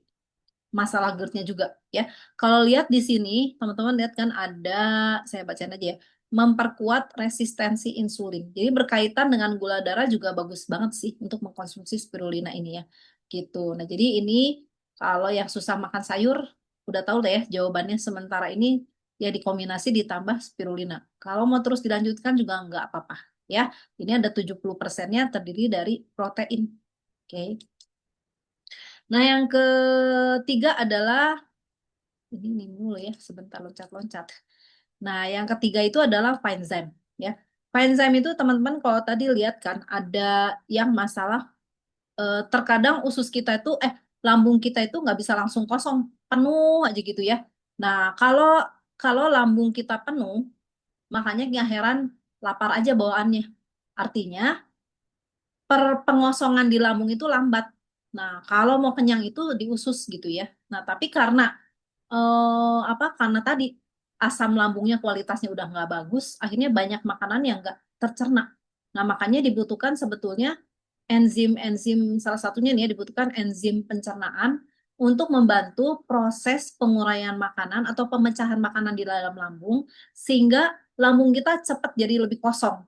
masalah GERD-nya juga ya. Kalau lihat di sini, teman-teman lihat kan ada, saya bacain aja ya, memperkuat resistensi insulin. Jadi berkaitan dengan gula darah juga bagus banget sih untuk mengkonsumsi spirulina ini ya. Gitu. Nah, jadi ini kalau yang susah makan sayur, udah tahu lah ya jawabannya, sementara ini ya dikombinasi ditambah spirulina. Kalau mau terus dilanjutkan juga nggak apa-apa ya. Ini ada 70%-nya terdiri dari protein. Oke. Nah, yang ketiga adalah ini dulu ya, sebentar loncat-loncat. Nah, yang ketiga itu adalah Finezyme ya. Finezyme itu teman-teman kalau tadi lihat kan ada yang masalah terkadang usus kita itu lambung kita itu nggak bisa langsung kosong, penuh aja gitu ya. Nah, kalau kalau lambung kita penuh, makanya nggak heran lapar aja bawaannya. Artinya pengosongan di lambung itu lambat. Nah, kalau mau kenyang itu di usus gitu ya. Nah, tapi karena karena tadi asam lambungnya kualitasnya udah nggak bagus, akhirnya banyak makanan yang nggak tercerna. Nah, makanya dibutuhkan sebetulnya enzim-enzim, salah satunya nih ya, dibutuhkan enzim pencernaan untuk membantu proses penguraian makanan atau pemecahan makanan di dalam lambung sehingga lambung kita cepat jadi lebih kosong.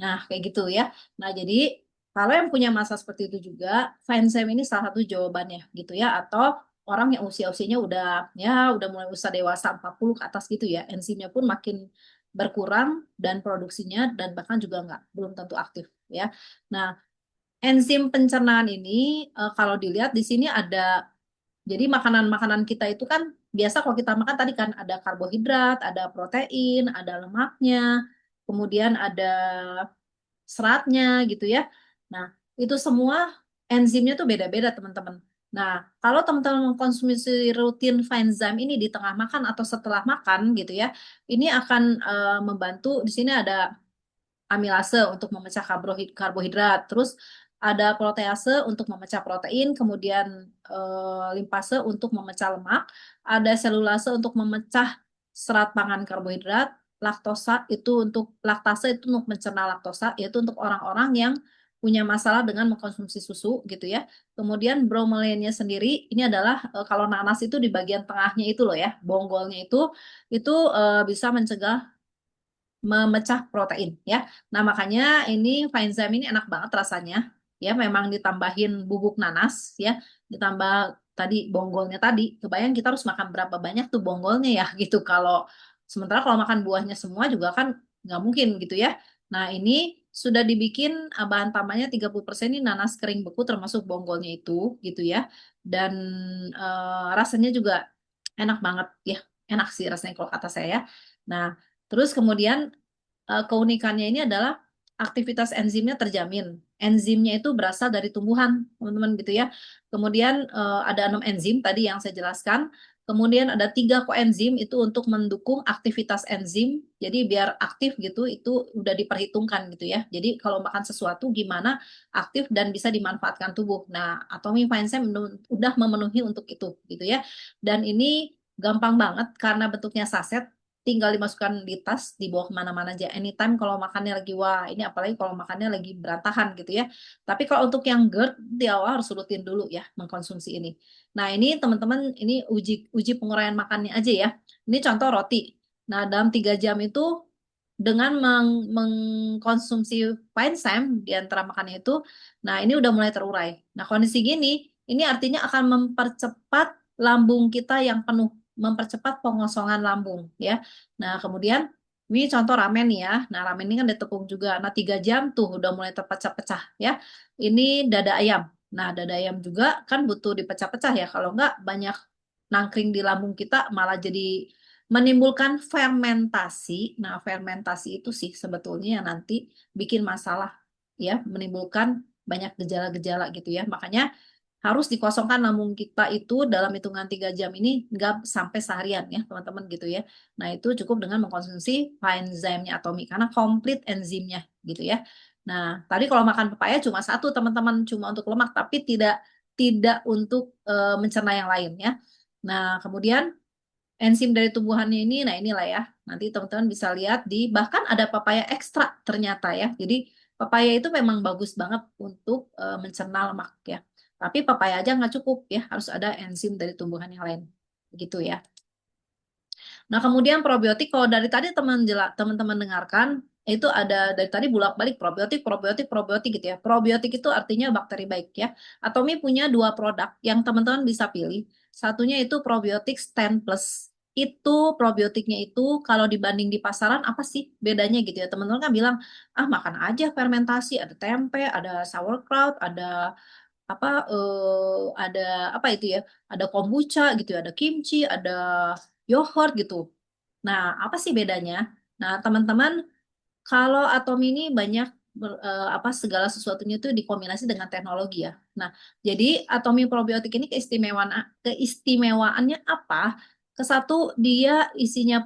Nah, kayak gitu ya. Nah, jadi kalau yang punya masa seperti itu juga, Fansem ini salah satu jawabannya gitu ya. Atau orang yang usia-usianya udah mulai usia dewasa 40 ke atas gitu ya. Enzimnya pun makin berkurang dan produksinya dan bahkan juga belum tentu aktif ya. Nah, enzim pencernaan ini kalau dilihat di sini ada jadi makanan-makanan kita itu kan biasa kalau kita makan tadi kan ada karbohidrat, ada protein, ada lemaknya, kemudian ada seratnya gitu ya. Nah, itu semua enzimnya tuh beda-beda teman-teman. Nah, kalau teman-teman mengkonsumsi rutin Finezyme ini di tengah makan atau setelah makan gitu ya, ini akan membantu di sini ada amilase untuk memecah karbohidrat, terus ada protease untuk memecah protein, kemudian limpase untuk memecah lemak, ada selulase untuk memecah serat pangan karbohidrat, laktase itu untuk mencerna laktosa, yaitu untuk orang-orang yang punya masalah dengan mengkonsumsi susu gitu ya. Kemudian bromelinnya sendiri ini adalah kalau nanas itu di bagian tengahnya itu loh ya, bonggolnya itu bisa mencegah memecah protein ya. Nah, makanya ini Finezyme ini enak banget rasanya. Ya, memang ditambahin bubuk nanas ya, ditambah tadi bonggolnya tadi. Kebayang kita harus makan berapa banyak tuh bonggolnya ya gitu. Kalau sementara kalau makan buahnya semua juga kan nggak mungkin gitu ya. Nah, ini sudah dibikin bahan tambahnya 30% ini nanas kering beku termasuk bonggolnya itu gitu ya. Dan rasanya juga enak banget ya. Enak sih rasanya kalau kata saya. Nah, terus kemudian keunikannya ini adalah aktivitas enzimnya terjamin. Enzimnya itu berasal dari tumbuhan, teman-teman gitu ya. Kemudian ada 6 enzim tadi yang saya jelaskan. Kemudian ada 3 koenzim itu untuk mendukung aktivitas enzim. Jadi biar aktif gitu, itu udah diperhitungkan gitu ya. Jadi kalau makan sesuatu gimana aktif dan bisa dimanfaatkan tubuh. Nah, Atomy Fine udah memenuhi untuk itu gitu ya. Dan ini gampang banget karena bentuknya saset, tinggal dimasukkan di tas, dibawa kemana-mana aja. Anytime kalau makannya lagi, wah ini apalagi kalau makannya lagi berantakan gitu ya. Tapi kalau untuk yang GERD, di awal harus rutin dulu ya mengkonsumsi ini. Nah ini teman-teman, ini uji uji penguraian makannya aja ya. Ini contoh roti. Nah dalam 3 jam itu dengan mengkonsumsi Finezyme di antara makannya itu, nah ini udah mulai terurai. Nah kondisi gini, ini artinya akan mempercepat lambung kita yang penuh, mempercepat pengosongan lambung ya. Nah, kemudian ini contoh ramen nih ya. Nah, ramen ini kan ada tepung juga. Nah, 3 jam tuh udah mulai terpecah-pecah ya. Ini dada ayam. Nah, dada ayam juga kan butuh dipecah-pecah ya. Kalau enggak banyak nangkring di lambung kita malah jadi menimbulkan fermentasi. Nah, fermentasi itu sih sebetulnya yang nanti bikin masalah ya, menimbulkan banyak gejala-gejala gitu ya. Makanya harus dikosongkan lambung kita itu dalam hitungan 3 jam ini nggak sampai seharian ya teman-teman gitu ya. Nah itu cukup dengan mengkonsumsi Finezyme-nya Atomy karena komplit enzimnya gitu ya. Nah tadi kalau makan pepaya cuma satu teman-teman, cuma untuk lemak tapi tidak tidak untuk mencerna yang lain ya. Nah kemudian enzim dari tumbuhannya ini, nah inilah ya. Nanti teman-teman bisa lihat di bahkan ada pepaya ekstra ternyata ya. Jadi pepaya itu memang bagus banget untuk mencerna lemak ya. Tapi pepaya aja nggak cukup ya, harus ada enzim dari tumbuhan yang lain. Gitu ya. Nah, kemudian probiotik kalau dari tadi teman-teman dengarkan itu ada dari tadi bolak-balik probiotik, probiotik, probiotik gitu ya. Probiotik itu artinya bakteri baik ya. Atomi punya 2 produk yang teman-teman bisa pilih. Satunya itu probiotik Stand Plus. Itu probiotiknya itu kalau dibanding di pasaran apa sih bedanya gitu ya. Teman-teman kan bilang, "Ah, makan aja fermentasi, ada tempe, ada sauerkraut, ada apa itu ya? Ada kombucha gitu ya, ada kimchi, ada yogurt gitu. Nah, apa sih bedanya? Nah, teman-teman, kalau atom ini banyak apa segala sesuatunya itu dikombinasi dengan teknologi ya. Nah, jadi atomi probiotik ini keistimewaannya apa? Kesatu dia isinya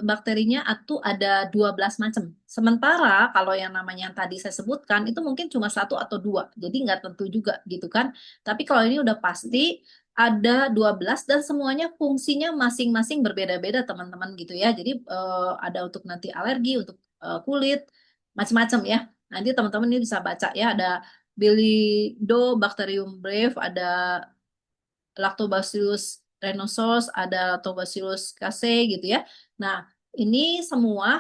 bakterinya itu ada 12 macam. Sementara kalau yang namanya yang tadi saya sebutkan itu mungkin cuma satu atau dua. Jadi nggak tentu juga gitu kan. Tapi kalau ini udah pasti ada 12 dan semuanya fungsinya masing-masing berbeda-beda teman-teman gitu ya. Jadi ada untuk nanti alergi, untuk kulit, macam-macam ya. Nanti teman-teman ini bisa baca ya, ada Bacterium breve, ada Lactobacillus rhinoceros, ada Lactobacillus casei gitu ya. Nah, ini semua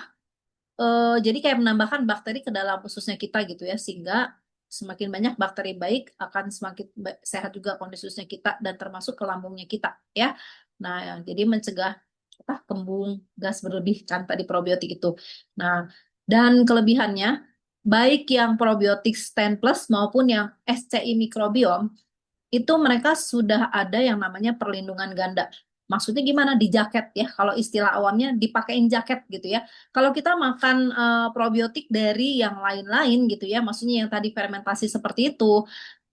jadi kayak menambahkan bakteri ke dalam ususnya kita gitu ya, sehingga semakin banyak bakteri baik akan semakin sehat juga kondisi ususnya kita dan termasuk ke lambungnya kita ya. Nah, jadi mencegah apa kembung gas berlebih kan tadi probiotik itu. Nah, dan kelebihannya baik yang probiotik Sten Plus maupun yang SCI Microbiome itu mereka sudah ada yang namanya perlindungan ganda. Maksudnya gimana? Di jaket ya. Kalau istilah awamnya dipakein jaket gitu ya. Kalau kita makan probiotik dari yang lain-lain gitu ya, maksudnya yang tadi fermentasi seperti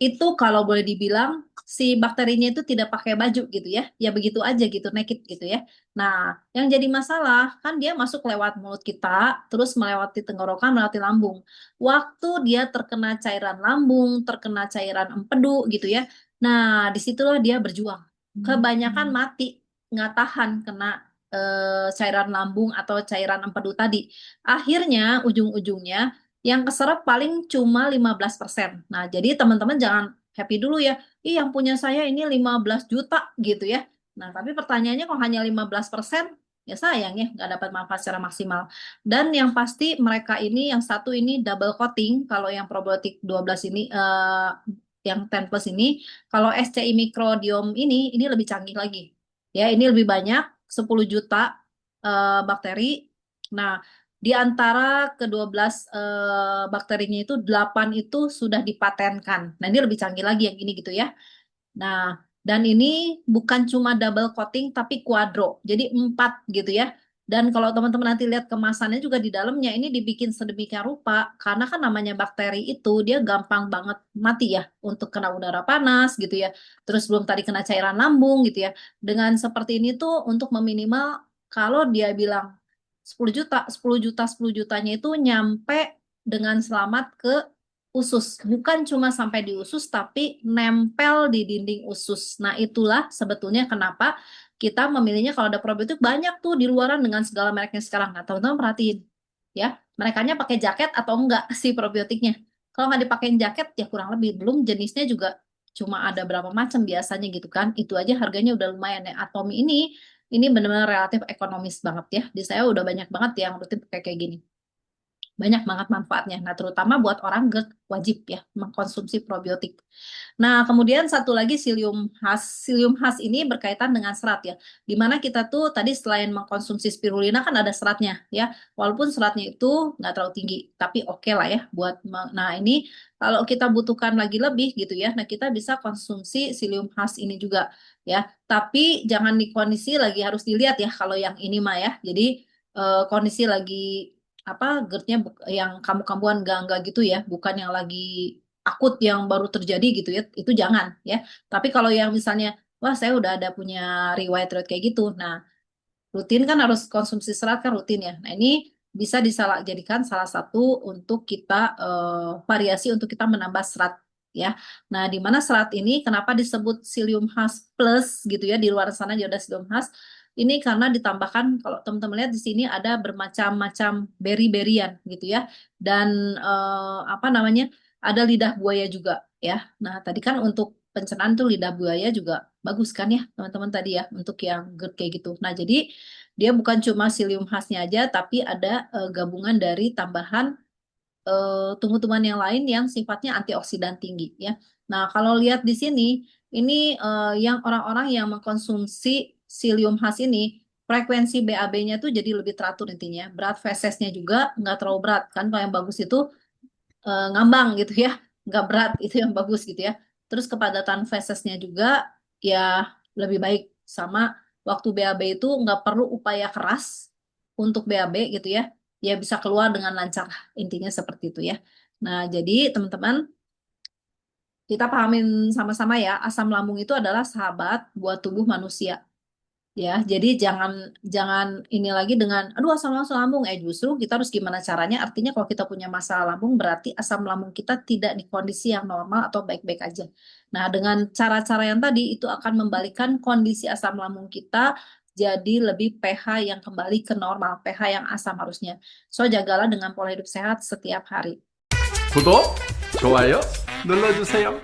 itu kalau boleh dibilang si bakterinya itu tidak pakai baju gitu ya. Ya begitu aja gitu, naked gitu ya. Nah, yang jadi masalah kan dia masuk lewat mulut kita, terus melewati tenggorokan, melewati lambung. Waktu dia terkena cairan lambung, terkena cairan empedu gitu ya, nah, disitulah dia berjuang. Kebanyakan mati, nggak tahan kena cairan lambung atau cairan empedu tadi. Akhirnya, ujung-ujungnya, yang keserap paling cuma 15%. Nah, jadi teman-teman jangan happy dulu ya. Ih, yang punya saya ini 15 juta gitu ya. Nah, tapi pertanyaannya kok hanya 15%, ya sayang ya, nggak dapat manfaat secara maksimal. Dan yang pasti mereka ini, yang satu ini double coating, kalau yang probiotik 12 ini, yang 10 plus ini, kalau SCI Microdium ini lebih canggih lagi. Ya, ini lebih banyak 10 juta bakteri. Nah, di antara ke-12 bakterinya itu 8 itu sudah dipatenkan. Nah, ini lebih canggih lagi yang ini gitu ya. Nah, dan ini bukan cuma double coating tapi quadro. Jadi 4 gitu ya. Dan kalau teman-teman nanti lihat kemasannya juga di dalamnya ini dibikin sedemikian rupa karena kan namanya bakteri itu dia gampang banget mati ya untuk kena udara panas gitu ya. Terus belum tadi kena cairan lambung gitu ya. Dengan seperti ini tuh untuk meminimal kalau dia bilang 10 juta, 10 juta, 10 jutanya itu nyampe dengan selamat ke usus. Bukan cuma sampai di usus, tapi nempel di dinding usus. Nah, itulah sebetulnya kenapa kita memilihnya kalau ada probiotik banyak tuh di luaran dengan segala mereknya sekarang. Nah, teman-teman perhatiin. Ya, merekanya pakai jaket atau enggak si probiotiknya. Kalau nggak dipakein jaket, ya kurang lebih. Belum jenisnya juga cuma ada berapa macam biasanya gitu kan. Itu aja harganya udah lumayan ya. Atomi ini benar-benar relatif ekonomis banget ya. Di saya udah banyak banget yang rutin pakai kayak gini. Banyak banget manfaatnya. Nah, terutama buat orang GERD wajib ya mengkonsumsi probiotik. Nah, kemudian satu lagi psyllium khas. Psyllium khas ini berkaitan dengan serat ya. Di mana kita tuh tadi selain mengkonsumsi spirulina kan ada seratnya ya. Walaupun seratnya itu nggak terlalu tinggi, tapi oke lah ya buat nah ini kalau kita butuhkan lagi lebih gitu ya. Nah, kita bisa konsumsi psyllium khas ini juga ya. Tapi jangan di kondisi lagi harus dilihat ya kalau yang ini mah ya. Jadi kondisi lagi apa GERD-nya yang kamu-kamuan enggak gitu ya, bukan yang lagi akut yang baru terjadi gitu ya, itu jangan ya. Tapi kalau yang misalnya, wah saya udah ada punya riwayat-riwayat kayak gitu, nah rutin kan harus konsumsi serat kan rutin ya. Nah ini bisa disalah jadikan salah satu untuk kita variasi untuk kita menambah serat ya. Nah di mana serat ini kenapa disebut psyllium husk plus gitu ya, di luar sana juga ada psyllium husk. Ini karena ditambahkan kalau teman-teman lihat di sini ada bermacam-macam beri-berian gitu ya. Dan apa namanya? Ada lidah buaya juga ya. Nah, tadi kan untuk pencernaan tuh lidah buaya juga bagus kan ya, teman-teman tadi ya untuk yang GERD kayak gitu. Nah, jadi dia bukan cuma psyllium khasnya aja tapi ada gabungan dari tambahan tumbuh-tumbuhan yang lain yang sifatnya antioksidan tinggi ya. Nah, kalau lihat di sini ini yang orang-orang yang mengkonsumsi psyllium khas ini frekuensi BAB-nya tuh jadi lebih teratur intinya. Berat fesesnya juga nggak terlalu berat kan. Kalau yang bagus itu ngambang gitu ya, nggak berat itu yang bagus gitu ya. Terus kepadatan fesesnya juga ya lebih baik sama. waktu BAB itu nggak perlu upaya keras untuk BAB gitu ya. Ya bisa keluar dengan lancar. Intinya seperti itu ya. Nah, jadi teman-teman, kita pahamin sama-sama ya, asam lambung itu adalah sahabat buat tubuh manusia. Ya, jadi jangan jangan ini lagi dengan aduh asam lambung, justru kita harus gimana caranya? Artinya kalau kita punya masalah lambung berarti asam lambung kita tidak di kondisi yang normal atau baik-baik aja. Nah, dengan cara-cara yang tadi itu akan membalikkan kondisi asam lambung kita jadi lebih pH yang kembali ke normal, pH yang asam harusnya. So jagalah dengan pola hidup sehat setiap hari. 구독, 좋아요 눌러주세요.